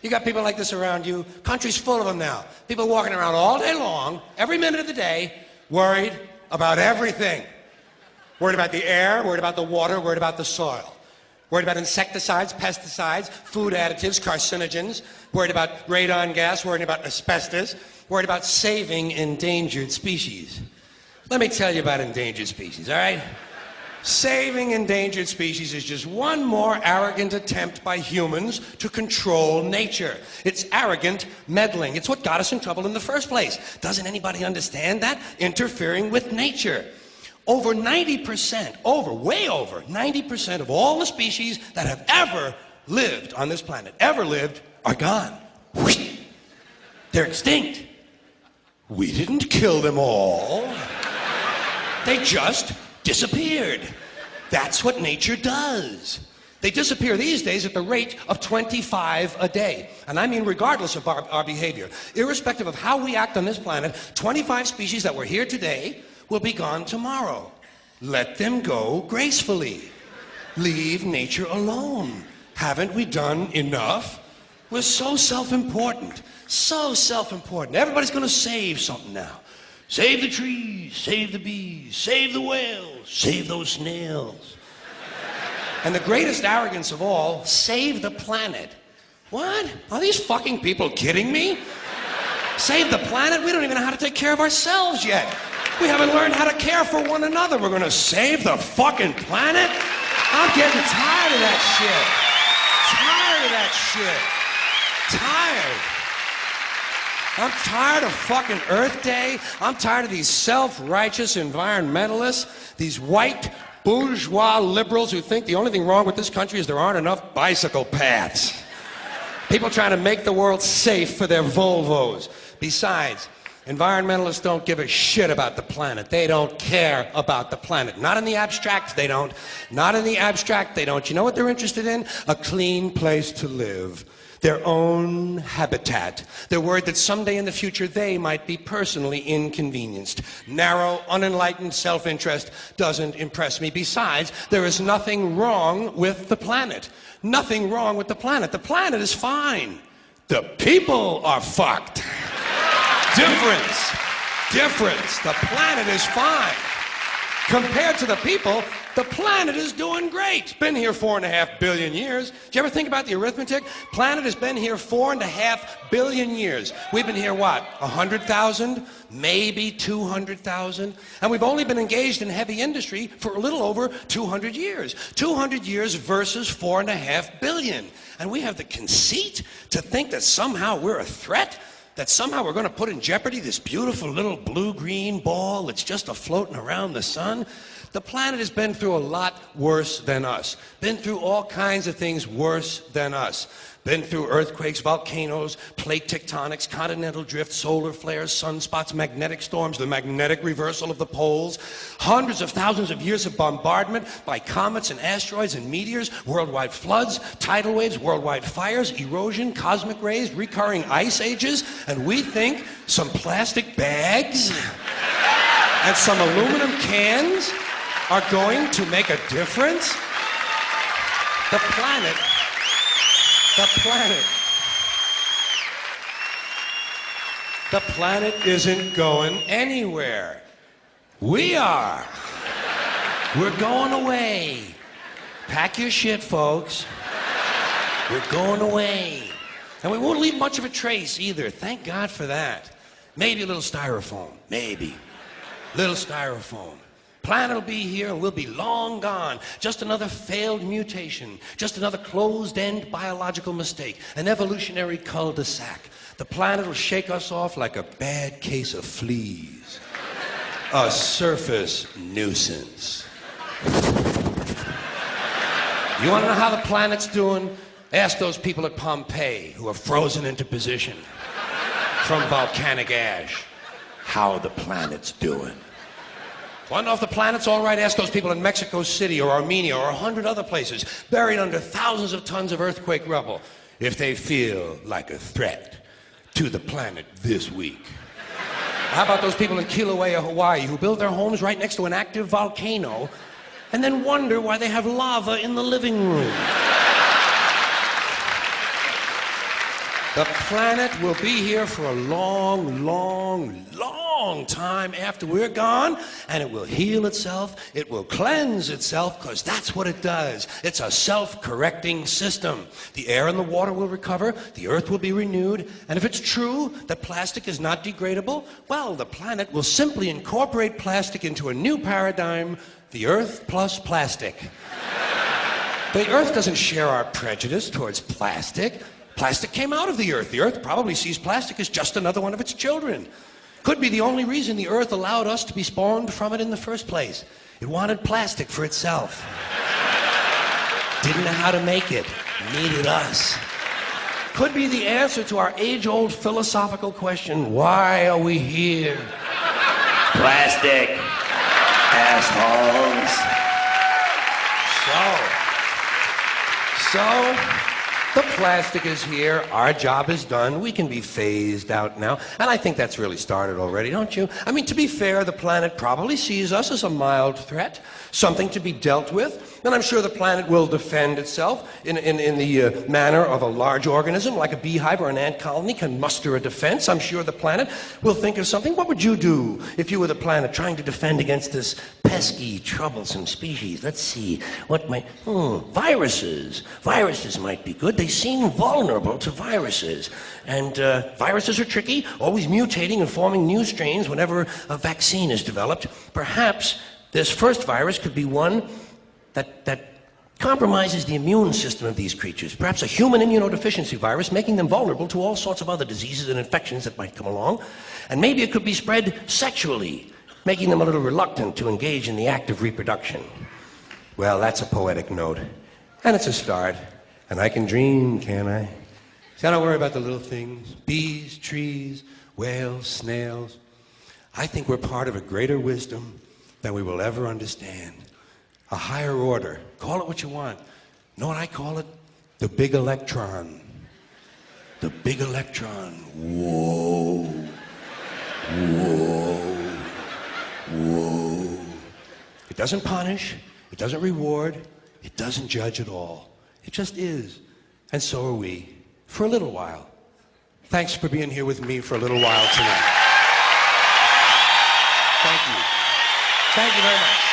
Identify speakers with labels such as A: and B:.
A: You got people like this around you. Country's full of them now. People walking around all day long, every minute of the day, worried about everything. Worried about the air, worried about the water, worried about the soil. Worried about insecticides, pesticides, food additives, carcinogens. Worried about radon gas, worried about asbestos. Worried about saving endangered species. Let me tell you about endangered species, all right? Saving endangered species is just one more arrogant attempt by humans to control nature. It's arrogant meddling. It's what got us in trouble in the first place. Doesn't anybody understand that? Interfering with nature. Over 90%, way over 90% of all the species that have ever lived on this planet, are gone. They're extinct. We didn't kill them all. They just disappeared. That's what nature does. They disappear these days at the rate of 25 a day. And I mean regardless of our behavior. Irrespective of how we act on this planet, 25 species that were here today will be gone tomorrow. Let them go gracefully. Leave nature alone. Haven't we done enough? We're so self-important. So self-important. Everybody's going to save something now. Save the trees, save the bees, save the whales, save those snails. And the greatest arrogance of all, save the planet. What? Are these fucking people kidding me? Save the planet? We don't even know how to take care of ourselves yet. We haven't learned how to care for one another. We're gonna save the fucking planet? I'm getting tired of that shit. Tired of that shit. Tired. I'm tired of fucking Earth Day. I'm tired of these self-righteous environmentalists, these white bourgeois liberals who think the only thing wrong with this country is there aren't enough bicycle paths. People trying to make the world safe for their Volvos. Besides, environmentalists don't give a shit about the planet. They don't care about the planet. Not in the abstract, they don't. Not in the abstract, they don't. You know what they're interested in? A clean place to live. Their own habitat. They're worried that someday in the future they might be personally inconvenienced. Narrow, unenlightened self-interest doesn't impress me. Besides, there is nothing wrong with the planet. Nothing wrong with the planet. The planet is fine. The people are fucked. Difference. The planet is fine. Compared to the people, the planet is doing great. Been here 4.5 billion years. Did you ever think about the arithmetic? Planet has been here 4.5 billion years. We've been here, what, 100,000? Maybe 200,000? And we've only been engaged in heavy industry for a little over 200 years. 200 years versus 4.5 billion. And we have the conceit to think that somehow we're a threat? That somehow we're going to put in jeopardy this beautiful little blue-green ball that's just a-floating around the sun? The planet has been through a lot worse than us. Been through all kinds of things worse than us. Been through earthquakes, volcanoes, plate tectonics, continental drift, solar flares, sunspots, magnetic storms, the magnetic reversal of the poles, hundreds of thousands of years of bombardment by comets and asteroids and meteors, worldwide floods, tidal waves, worldwide fires, erosion, cosmic rays, recurring ice ages, and we think some plastic bags and some aluminum cans are going to make a difference? The planet isn't going anywhere. We are. We're going away. Pack your shit, folks. We're going away. And we won't leave much of a trace either. Thank God for that. Maybe a little styrofoam. Maybe. Little styrofoam. Planet will be here and we'll be long gone. Just another failed mutation. Just another closed-end biological mistake. An evolutionary cul-de-sac. The planet will shake us off like a bad case of fleas. A surface nuisance. You want to know how the planet's doing? Ask those people at Pompeii who are frozen into position from volcanic ash how the planet's doing. Want to know if the planet's all right? Ask those people in Mexico City or Armenia or 100 other places buried under thousands of tons of earthquake rubble if they feel like a threat to the planet this week. How about those people in Kilauea, Hawaii who build their homes right next to an active volcano and then wonder why they have lava in the living room? The planet will be here for a long, long, long time after we're gone, and it will heal itself, it will cleanse itself, because that's what it does. It's a self-correcting system. The air and the water will recover, the earth will be renewed, and if it's true that plastic is not degradable, well, the planet will simply incorporate plastic into a new paradigm, the earth plus plastic. The earth doesn't share our prejudice towards plastic. Plastic came out of the earth. The earth probably sees plastic as just another one of its children. Could be the only reason the earth allowed us to be spawned from it in the first place. It wanted plastic for itself. Didn't know how to make it. Needed us. Could be the answer to our age-old philosophical question, why are we here? Plastic. Assholes. So, the plastic is here, our job is done, we can be phased out now, and I think that's really started already, don't you? I mean, to be fair, the planet probably sees us as a mild threat, something to be dealt with, and I'm sure the planet will defend itself in the manner of a large organism, like a beehive or an ant colony can muster a defense. I'm sure the planet will think of something. What would you do if you were the planet trying to defend against this pesky, troublesome species? Let's see, what might... viruses. Viruses might be good. They seem vulnerable to viruses. And viruses are tricky, always mutating and forming new strains whenever a vaccine is developed. Perhaps this first virus could be one that compromises the immune system of these creatures. Perhaps a human immunodeficiency virus, making them vulnerable to all sorts of other diseases and infections that might come along. And maybe it could be spread sexually, making them a little reluctant to engage in the act of reproduction. Well, that's a poetic note. And it's a start. And I can dream, can't I? See, I don't worry about the little things. Bees, trees, whales, snails. I think we're part of a greater wisdom than we will ever understand. A higher order. Call it what you want. You know what I call it? The big electron. The big electron. Whoa. Whoa. Whoa. It doesn't punish. It doesn't reward. It doesn't judge at all. It just is. And so are we. For a little while. Thanks for being here with me for a little while tonight. Thank you. Thank you very much.